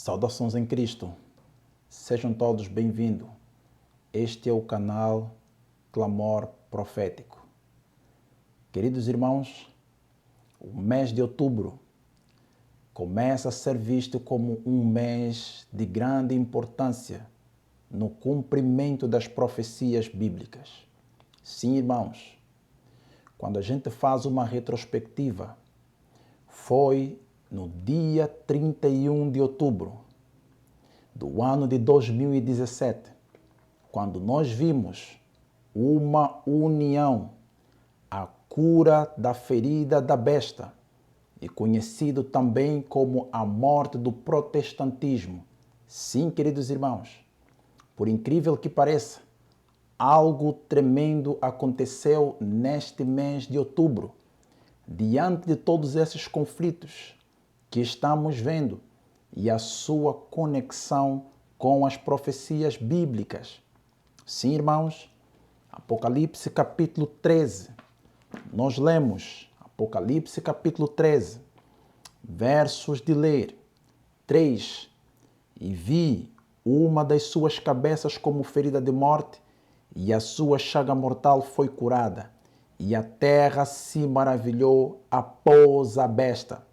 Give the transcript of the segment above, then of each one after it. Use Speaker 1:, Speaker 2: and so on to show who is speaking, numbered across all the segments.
Speaker 1: Saudações em Cristo, sejam todos bem-vindos. Este é o canal Clamor Profético. Queridos irmãos, o mês de outubro começa a ser visto como um mês de grande importância no cumprimento das profecias bíblicas. Sim, irmãos, quando a gente faz uma retrospectiva, foi no dia 31 de outubro do ano de 2017, quando nós vimos uma união, a cura da ferida da besta, e conhecido também como a morte do protestantismo. Sim, queridos irmãos, por incrível que pareça, algo tremendo aconteceu neste mês de outubro, diante de todos esses conflitos que estamos vendo e a sua conexão com as profecias bíblicas. Sim, irmãos, Apocalipse capítulo 13. Nós lemos Apocalipse capítulo 13, versos de ler 3. E vi uma das suas cabeças como ferida de morte, e a sua chaga mortal foi curada, e a terra se maravilhou após a besta.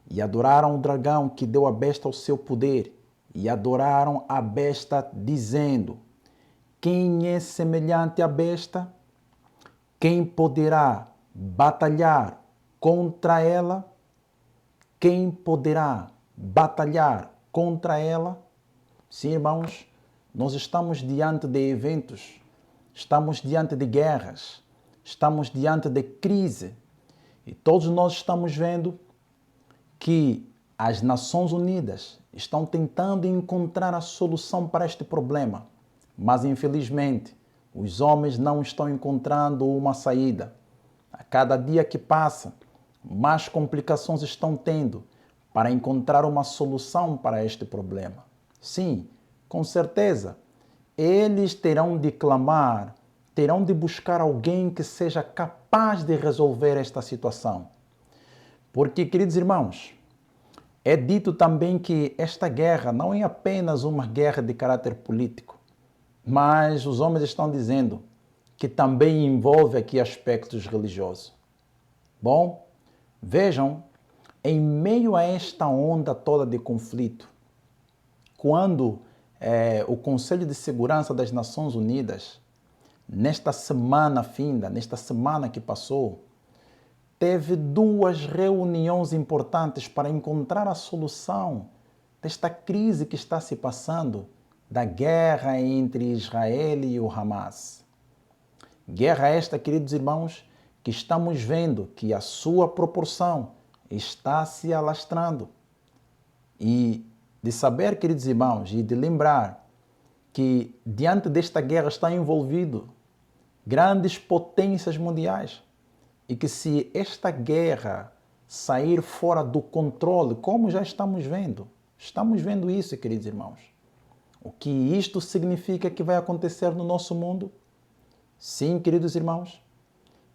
Speaker 1: E adoraram o dragão que deu à besta o seu poder, e adoraram a besta, dizendo: quem é semelhante à besta? Quem poderá batalhar contra ela? Quem poderá batalhar contra ela? Sim, irmãos, nós estamos diante de eventos, estamos diante de guerras, estamos diante de crise, e todos nós estamos vendo que as Nações Unidas estão tentando encontrar a solução para este problema, mas infelizmente os homens não estão encontrando uma saída. A cada dia que passa, mais complicações estão tendo para encontrar uma solução para este problema. Sim, com certeza, eles terão de clamar, terão de buscar alguém que seja capaz de resolver esta situação. Porque, queridos irmãos, é dito também que esta guerra não é apenas uma guerra de caráter político, mas os homens estão dizendo que também envolve aqui aspectos religiosos. Bom, vejam, em meio a esta onda toda de conflito, quando o Conselho de Segurança das Nações Unidas, nesta semana que passou, teve duas reuniões importantes para encontrar a solução desta crise que está se passando, da guerra entre Israel e o Hamas. Guerra esta, queridos irmãos, que estamos vendo que a sua proporção está se alastrando. E de saber, queridos irmãos, e de lembrar que diante desta guerra estão envolvidos grandes potências mundiais, e que se esta guerra sair fora do controle, como já estamos vendo isso, queridos irmãos. O que isto significa que vai acontecer no nosso mundo? Sim, queridos irmãos,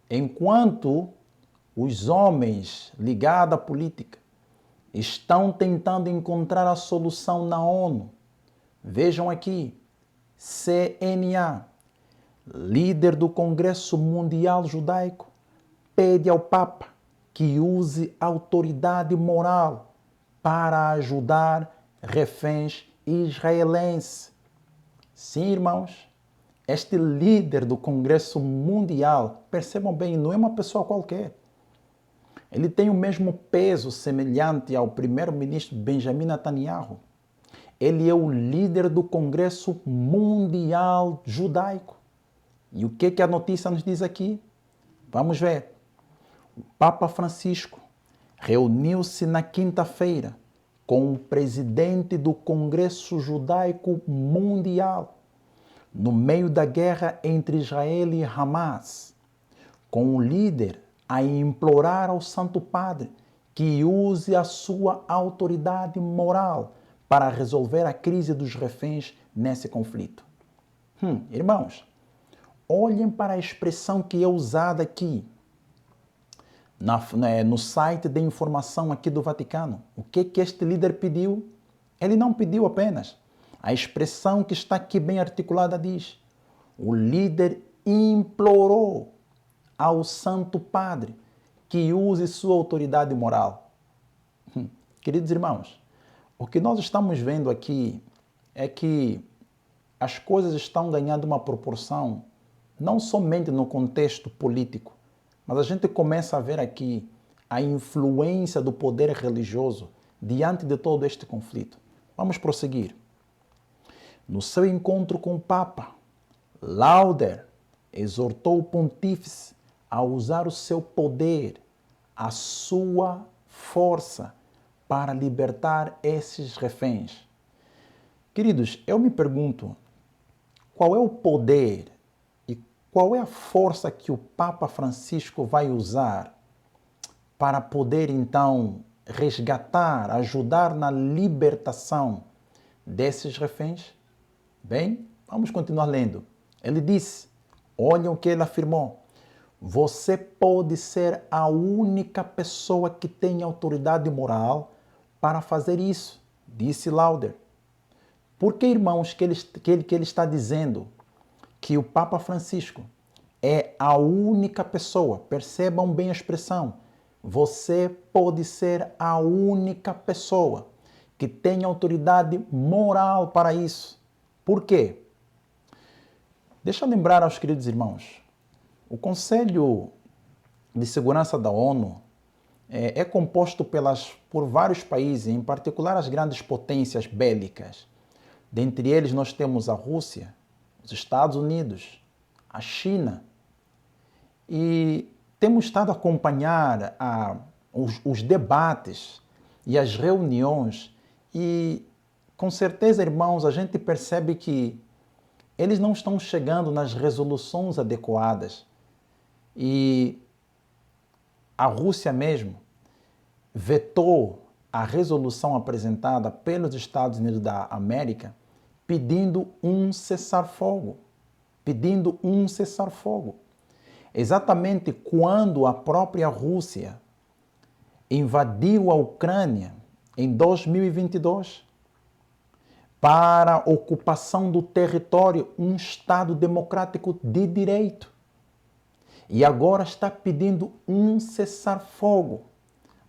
Speaker 1: enquanto os homens ligados à política estão tentando encontrar a solução na ONU, vejam aqui, CNA, líder do Congresso Mundial Judaico, pede ao Papa que use autoridade moral para ajudar reféns israelenses. Sim, irmãos, este líder do Congresso Mundial, percebam bem, não é uma pessoa qualquer. Ele tem o mesmo peso semelhante ao primeiro-ministro Benjamin Netanyahu. Ele é o líder do Congresso Mundial Judaico. E o que a notícia nos diz aqui? Vamos ver. O Papa Francisco reuniu-se na quinta-feira com o presidente do Congresso Judaico Mundial, no meio da guerra entre Israel e Hamas, com o líder a implorar ao Santo Padre que use a sua autoridade moral para resolver a crise dos reféns nesse conflito. Irmãos, olhem para a expressão que é usada aqui, no site de informação aqui do Vaticano. O que este líder pediu? Ele não pediu apenas. A expressão que está aqui bem articulada diz: o líder implorou ao Santo Padre que use sua autoridade moral. Queridos irmãos, o que nós estamos vendo aqui é que as coisas estão ganhando uma proporção não somente no contexto político, mas a gente começa a ver aqui a influência do poder religioso diante de todo este conflito. Vamos prosseguir. No seu encontro com o Papa, Lauder exortou o pontífice a usar o seu poder, a sua força, para libertar esses reféns. Queridos, eu me pergunto, qual é o poder e qual é a força que o Papa Francisco vai usar para poder, então, resgatar, ajudar na libertação desses reféns? Bem, vamos continuar lendo. Ele disse, olhem o que ele afirmou, você pode ser a única pessoa que tem autoridade moral para fazer isso, disse Lauder. Por que, irmãos, que ele está dizendo que o Papa Francisco é a única pessoa? Percebam bem a expressão. Você pode ser a única pessoa que tem autoridade moral para isso. Por quê? Deixa eu lembrar aos queridos irmãos. O Conselho de Segurança da ONU é composto por vários países, em particular as grandes potências bélicas. Dentre eles nós temos a Rússia, os Estados Unidos, a China. E temos estado a acompanhar os debates e as reuniões e, com certeza, irmãos, a gente percebe que eles não estão chegando nas resoluções adequadas. E a Rússia mesmo vetou a resolução apresentada pelos Estados Unidos da América pedindo um cessar-fogo. Pedindo um cessar-fogo. Exatamente quando a própria Rússia invadiu a Ucrânia em 2022 para a ocupação do território, um Estado democrático de direito. E agora está pedindo um cessar-fogo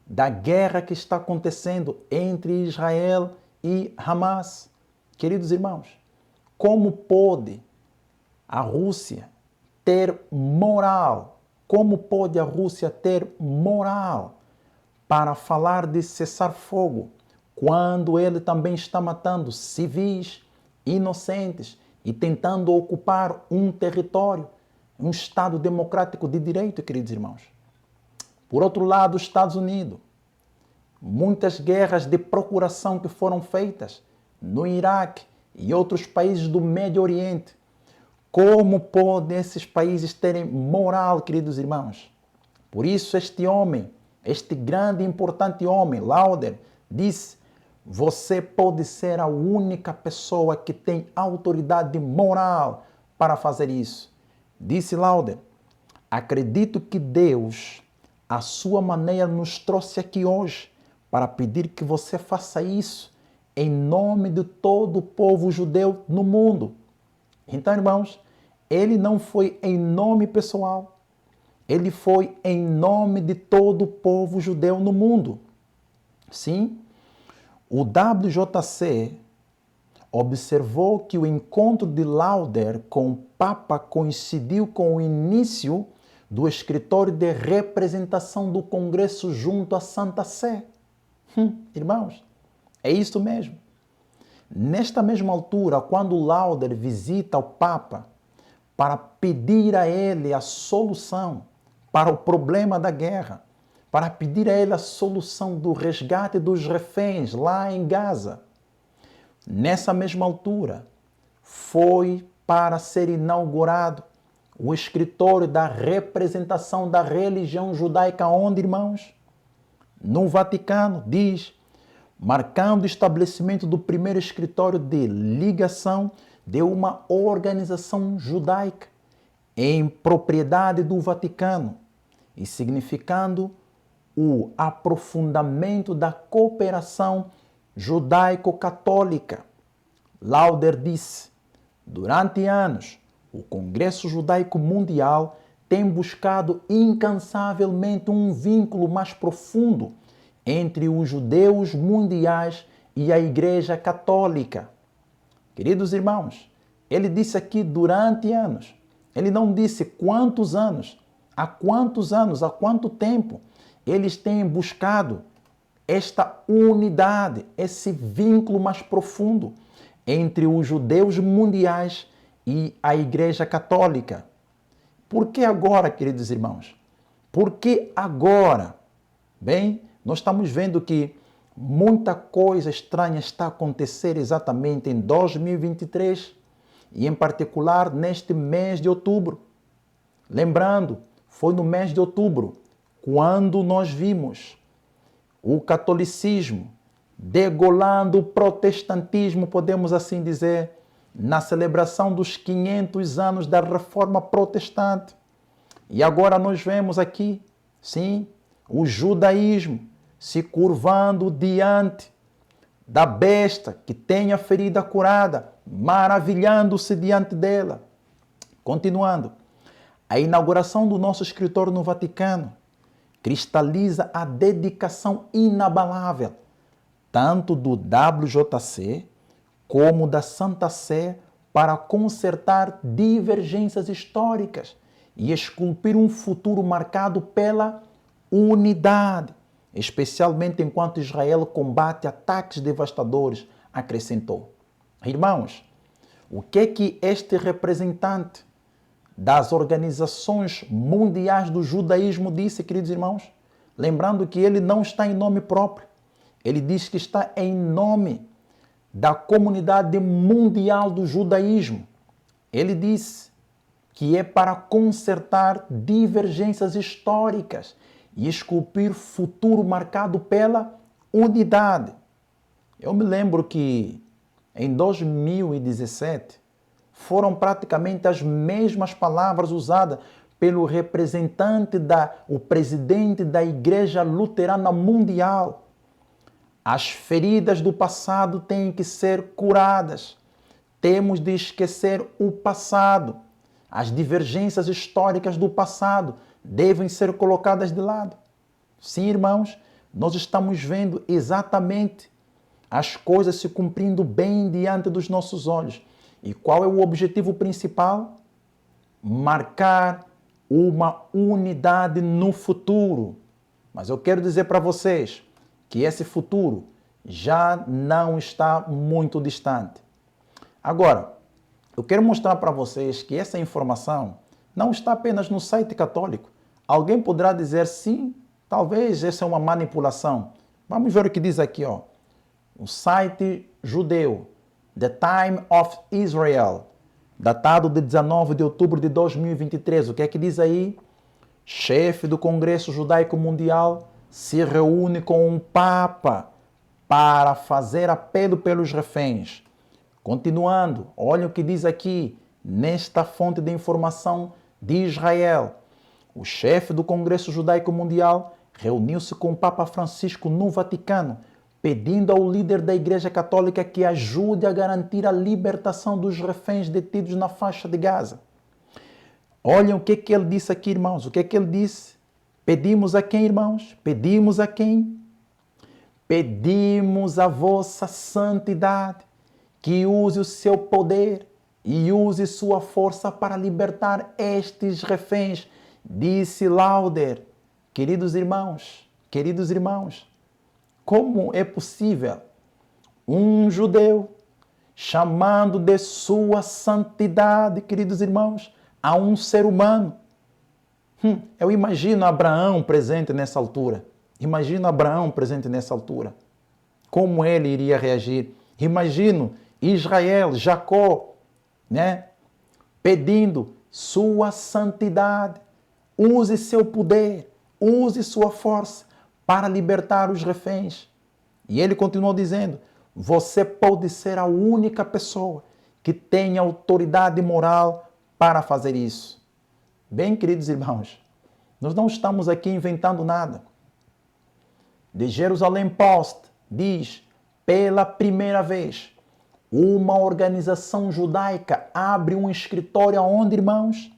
Speaker 1: da guerra que está acontecendo entre Israel e Hamas. Queridos irmãos, como pode a Rússia ter moral? Como pode a Rússia ter moral para falar de cessar-fogo quando ele também está matando civis inocentes e tentando ocupar um território, um Estado democrático de direito, queridos irmãos? Por outro lado, os Estados Unidos, muitas guerras de procuração que foram feitas no Iraque e outros países do Médio Oriente. Como podem esses países terem moral, queridos irmãos? Por isso este homem, este grande e importante homem, Lauder, disse, você pode ser a única pessoa que tem autoridade moral para fazer isso. Disse Lauder, acredito que Deus, à sua maneira, nos trouxe aqui hoje para pedir que você faça isso em nome de todo o povo judeu no mundo. Então, irmãos, ele não foi em nome pessoal, ele foi em nome de todo o povo judeu no mundo. Sim, o WJC observou que o encontro de Lauder com o Papa coincidiu com o início do escritório de representação do Congresso junto à Santa Sé. Irmãos, é isso mesmo. Nesta mesma altura, quando Lauder visita o Papa para pedir a ele a solução para o problema da guerra, para pedir a ele a solução do resgate dos reféns lá em Gaza, nessa mesma altura, foi para ser inaugurado o escritório da representação da religião judaica, onde, irmãos? No Vaticano, diz, marcando o estabelecimento do primeiro escritório de ligação de uma organização judaica em propriedade do Vaticano e significando o aprofundamento da cooperação judaico-católica. Lauder disse: durante anos, o Congresso Judaico Mundial tem buscado incansavelmente um vínculo mais profundo entre os judeus mundiais e a Igreja Católica. Queridos irmãos, ele disse aqui durante anos. Ele não disse quantos anos, há quanto tempo eles têm buscado esta unidade, esse vínculo mais profundo entre os judeus mundiais e a Igreja Católica. Por que agora, queridos irmãos? Por que agora? Bem, nós estamos vendo que muita coisa estranha está a acontecer exatamente em 2023 e, em particular, neste mês de outubro. Lembrando, foi no mês de outubro quando nós vimos o catolicismo degolando o protestantismo, podemos assim dizer, na celebração dos 500 anos da Reforma Protestante. E agora nós vemos aqui, sim, o judaísmo se curvando diante da besta que tem a ferida curada, maravilhando-se diante dela. Continuando, a inauguração do nosso escritório no Vaticano cristaliza a dedicação inabalável tanto do WJC como da Santa Sé para consertar divergências históricas e esculpir um futuro marcado pela unidade, especialmente enquanto Israel combate ataques devastadores, acrescentou. Irmãos, o que este representante das organizações mundiais do judaísmo disse, queridos irmãos? Lembrando que ele não está em nome próprio, ele diz que está em nome da comunidade mundial do judaísmo. Ele disse que é para consertar divergências históricas e esculpir futuro marcado pela unidade. Eu me lembro que em 2017 foram praticamente as mesmas palavras usadas pelo representante o presidente da Igreja Luterana Mundial. As feridas do passado têm que ser curadas. Temos de esquecer o passado. As divergências históricas do passado devem ser colocadas de lado. Sim, irmãos, nós estamos vendo exatamente as coisas se cumprindo bem diante dos nossos olhos. E qual é o objetivo principal? Marcar uma unidade no futuro. Mas eu quero dizer para vocês que esse futuro já não está muito distante. Agora, eu quero mostrar para vocês que essa informação não está apenas no site católico. Alguém poderá dizer, sim, talvez essa é uma manipulação. Vamos ver o que diz aqui, ó. O site judeu, The Time of Israel, datado de 19 de outubro de 2023. O que é que diz aí? Chefe do Congresso Judaico Mundial se reúne com um Papa para fazer apelo pelos reféns. Continuando, olha o que diz aqui, nesta fonte de informação de Israel. O chefe do Congresso Judaico Mundial reuniu-se com o Papa Francisco no Vaticano, pedindo ao líder da Igreja Católica que ajude a garantir a libertação dos reféns detidos na faixa de Gaza. Olhem o que ele disse aqui, irmãos. O que ele disse? Pedimos a quem, irmãos? Pedimos a quem? Pedimos a vossa santidade, que use o seu poder e use sua força para libertar estes reféns, disse Lauder. Queridos irmãos, como é possível um judeu chamando de sua santidade, queridos irmãos, a um ser humano? Eu imagino Abraão presente nessa altura. Imagino Abraão presente nessa altura. Como ele iria reagir? Imagino Israel, Jacó, né? Pedindo sua santidade. Use seu poder, use sua força para libertar os reféns. E ele continuou dizendo, você pode ser a única pessoa que tem autoridade moral para fazer isso. Bem, queridos irmãos, nós não estamos aqui inventando nada. The Jerusalem Post diz, pela primeira vez, uma organização judaica abre um escritório aonde, irmãos?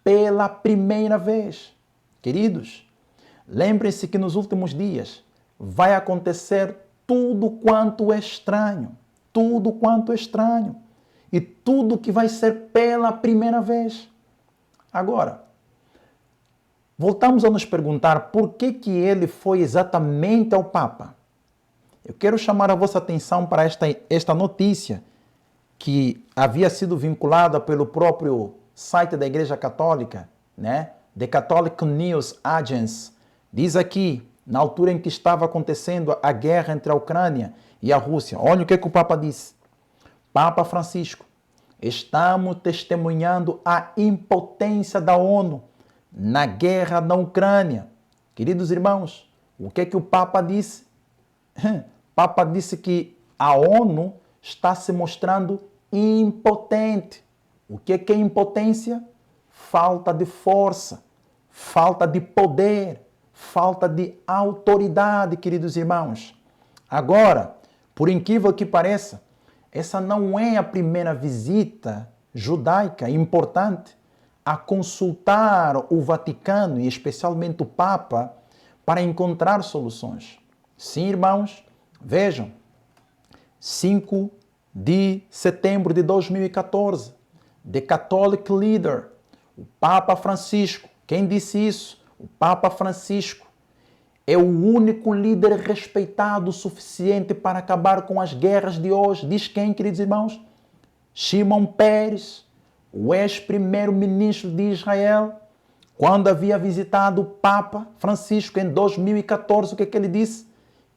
Speaker 1: Pela primeira vez. Queridos, lembrem-se que nos últimos dias vai acontecer tudo quanto é estranho. Tudo quanto é estranho. E tudo que vai ser pela primeira vez. Agora, voltamos a nos perguntar por que ele foi exatamente ao Papa. Eu quero chamar a vossa atenção para esta notícia que havia sido vinculada pelo próprio site da Igreja Católica, né? The Catholic News Agency. Diz aqui, na altura em que estava acontecendo a guerra entre a Ucrânia e a Rússia, olha o que o Papa disse. Papa Francisco, estamos testemunhando a impotência da ONU na guerra na Ucrânia. Queridos irmãos, o que o Papa disse? O Papa disse que a ONU está se mostrando impotente. O que é impotência? Falta de força, falta de poder, falta de autoridade, queridos irmãos. Agora, por incrível que pareça, essa não é a primeira visita judaica importante a consultar o Vaticano e especialmente o Papa para encontrar soluções. Sim, irmãos, vejam, 5 de setembro de 2014, The Catholic Leader, o Papa Francisco. Quem disse isso? O Papa Francisco é o único líder respeitado o suficiente para acabar com as guerras de hoje. Diz quem, queridos irmãos? Shimon Peres, o ex-primeiro-ministro de Israel, quando havia visitado o Papa Francisco em 2014, o que ele disse?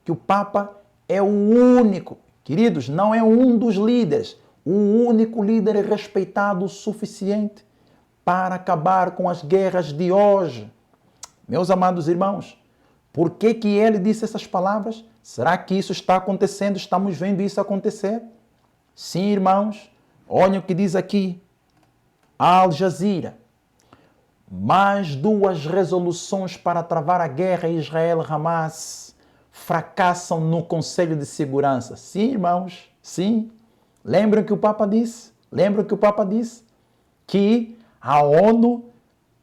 Speaker 1: Que o Papa é o único, queridos, não é um dos líderes, o único líder respeitado o suficiente para acabar com as guerras de hoje. Meus amados irmãos, por que ele disse essas palavras? Será que isso está acontecendo? Estamos vendo isso acontecer? Sim, irmãos. Olha o que diz aqui. Al Jazeera. Mais 2 resoluções para travar a guerra Israel-Hamas fracassam no Conselho de Segurança. Sim, irmãos. Sim. Lembram que o Papa disse? Lembram que o Papa disse? Que a ONU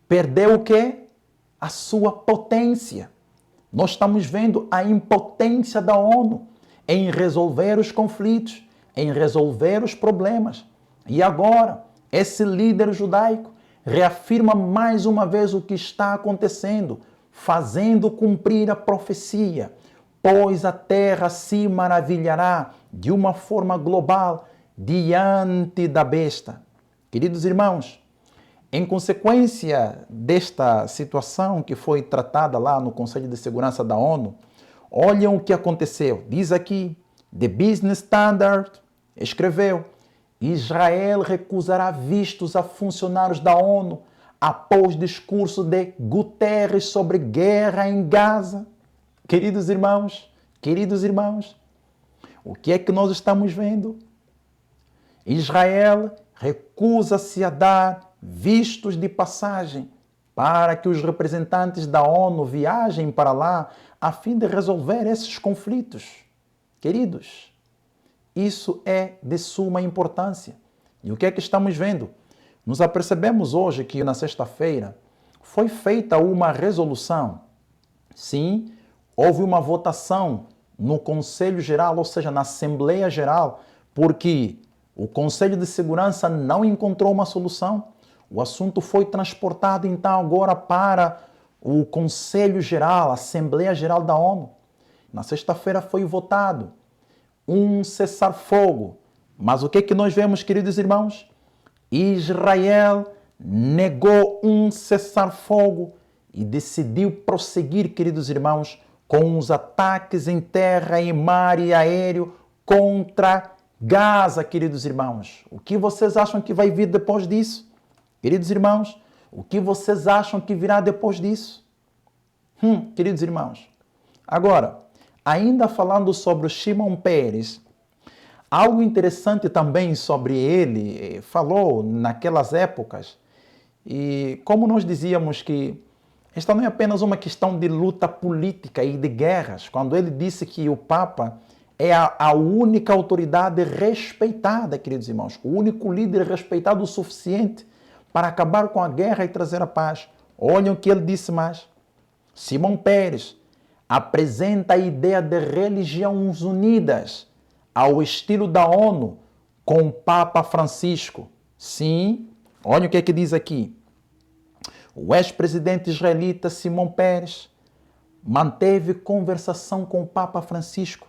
Speaker 1: perdeu o quê? A sua potência. Nós estamos vendo a impotência da ONU em resolver os conflitos, em resolver os problemas. E agora, esse líder judaico reafirma mais uma vez o que está acontecendo, fazendo cumprir a profecia, pois a terra se maravilhará de uma forma global diante da besta. Queridos irmãos, em consequência desta situação que foi tratada lá no Conselho de Segurança da ONU, olham o que aconteceu. Diz aqui, The Business Standard escreveu, Israel recusará vistos a funcionários da ONU após discurso de Guterres sobre guerra em Gaza. Queridos irmãos, o que é que nós estamos vendo? Israel recusa-se a dar vistos de passagem para que os representantes da ONU viajem para lá a fim de resolver esses conflitos. Queridos, isso é de suma importância. E o que é que estamos vendo? Nos apercebemos hoje que na sexta-feira foi feita uma resolução. Sim, houve uma votação no Conselho Geral, ou seja, na Assembleia Geral, porque o Conselho de Segurança não encontrou uma solução. O assunto foi transportado, então, agora para o Conselho Geral, a Assembleia Geral da ONU. Na sexta-feira foi votado um cessar-fogo. Mas o que é que nós vemos, queridos irmãos? Israel negou um cessar-fogo e decidiu prosseguir, queridos irmãos, com os ataques em terra, em mar e aéreo contra Gaza, queridos irmãos. O que vocês acham que vai vir depois disso? Queridos irmãos, o que vocês acham que virá depois disso? Queridos irmãos, agora, ainda falando sobre o Shimon Peres, algo interessante também sobre ele, falou naquelas épocas, e como nós dizíamos que esta não é apenas uma questão de luta política e de guerras, quando ele disse que o Papa é a única autoridade respeitada, queridos irmãos, o único líder respeitado o suficiente para acabar com a guerra e trazer a paz. Olhem o que ele disse mais. Simão Peres apresenta a ideia de religiões unidas ao estilo da ONU com o Papa Francisco. Sim, olha o que é que diz aqui. O ex-presidente israelita Simão Peres manteve conversação com o Papa Francisco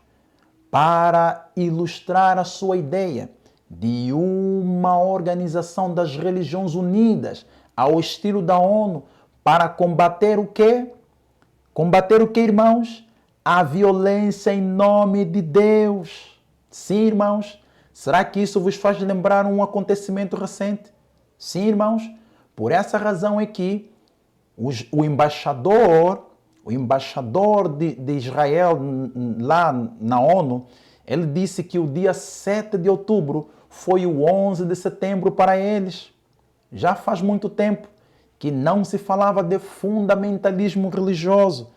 Speaker 1: para ilustrar a sua ideia de uma organização das religiões unidas ao estilo da ONU para combater o quê? Combater o quê, irmãos? A violência em nome de Deus. Sim, irmãos. Será que isso vos faz lembrar um acontecimento recente? Sim, irmãos. Por essa razão é que o embaixador de Israel lá na ONU, ele disse que o dia 7 de outubro foi o 11 de setembro para eles. Já faz muito tempo que não se falava de fundamentalismo religioso,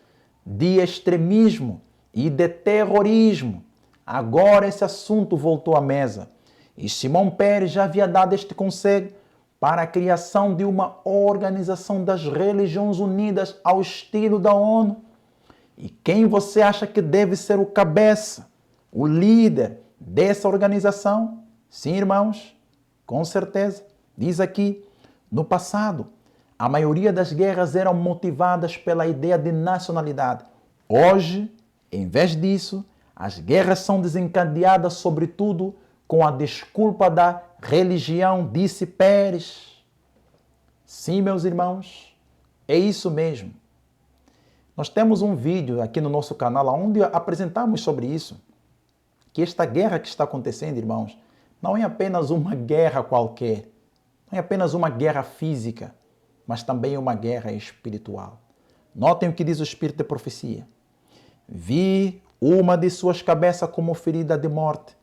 Speaker 1: de extremismo e de terrorismo. Agora esse assunto voltou à mesa. E Simão Peres já havia dado este conselho para a criação de uma organização das religiões unidas ao estilo da ONU. E quem você acha que deve ser o cabeça, o líder dessa organização? Sim, irmãos, com certeza. Diz aqui, no passado, a maioria das guerras eram motivadas pela ideia de nacionalidade. Hoje, em vez disso, as guerras são desencadeadas sobretudo com a desculpa da religião, disse Peres. Sim, meus irmãos, é isso mesmo. Nós temos um vídeo aqui no nosso canal onde apresentamos sobre isso. Que esta guerra que está acontecendo, irmãos, não é apenas uma guerra qualquer. Não é apenas uma guerra física, mas também uma guerra espiritual. Notem o que diz o Espírito de Profecia. Vi uma de suas cabeças como ferida de morte,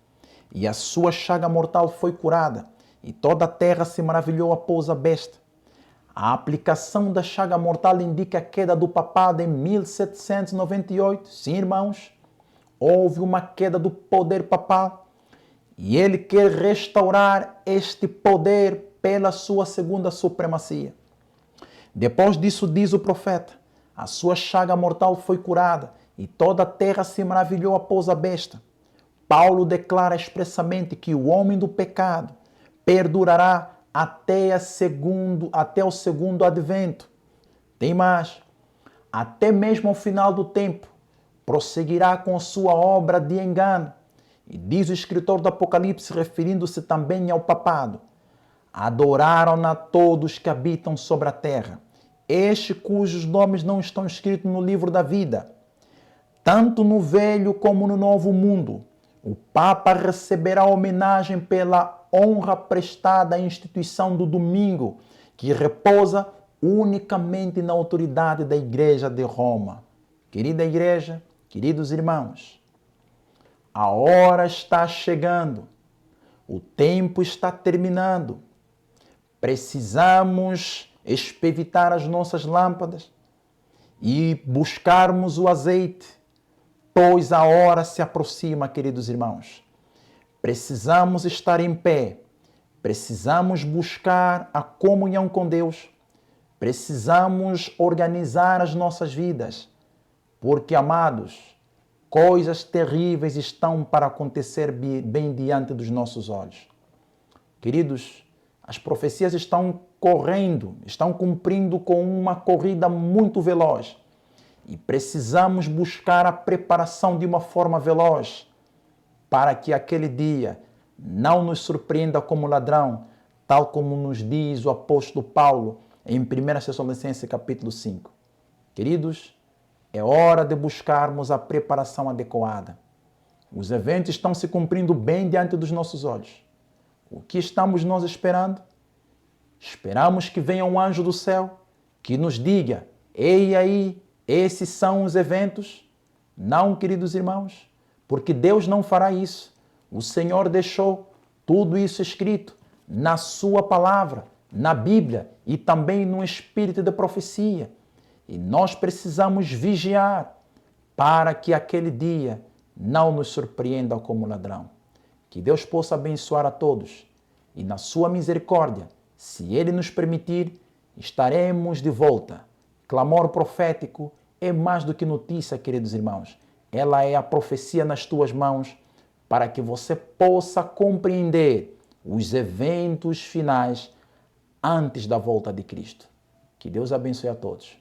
Speaker 1: e a sua chaga mortal foi curada, e toda a terra se maravilhou após a besta. A aplicação da chaga mortal indica a queda do papado em 1798. Sim, irmãos, houve uma queda do poder papal, e ele quer restaurar este poder pela sua segunda supremacia. Depois disso, diz o profeta, a sua chaga mortal foi curada, e toda a terra se maravilhou após a besta. Paulo declara expressamente que o homem do pecado perdurará até o segundo advento. Tem mais. Até mesmo ao final do tempo, prosseguirá com sua obra de engano. E diz o escritor do Apocalipse, referindo-se também ao papado: adoraram-na todos que habitam sobre a terra, estes cujos nomes não estão escritos no livro da vida. Tanto no velho como no novo mundo, o Papa receberá homenagem pela honra prestada à instituição do domingo, que repousa unicamente na autoridade da Igreja de Roma. Querida Igreja, queridos irmãos, a hora está chegando, o tempo está terminando. Precisamos espevitar as nossas lâmpadas e buscarmos o azeite, pois a hora se aproxima, queridos irmãos. Precisamos estar em pé, precisamos buscar a comunhão com Deus, precisamos organizar as nossas vidas, porque, amados, coisas terríveis estão para acontecer bem diante dos nossos olhos. Queridos, as profecias estão correndo, estão cumprindo com uma corrida muito veloz. E precisamos buscar a preparação de uma forma veloz para que aquele dia não nos surpreenda como ladrão, tal como nos diz o apóstolo Paulo em 1 Tessalonicenses capítulo 5. Queridos, é hora de buscarmos a preparação adequada. Os eventos estão se cumprindo bem diante dos nossos olhos. O que estamos nós esperando? Esperamos que venha um anjo do céu que nos diga: ei aí, esses são os eventos? Não, queridos irmãos, porque Deus não fará isso. O Senhor deixou tudo isso escrito na sua palavra, na Bíblia e também no espírito de profecia. E nós precisamos vigiar para que aquele dia não nos surpreenda como ladrão. Que Deus possa abençoar a todos e na sua misericórdia, se Ele nos permitir, estaremos de volta. Clamor profético é mais do que notícia, queridos irmãos. Ela é a profecia nas tuas mãos para que você possa compreender os eventos finais antes da volta de Cristo. Que Deus abençoe a todos.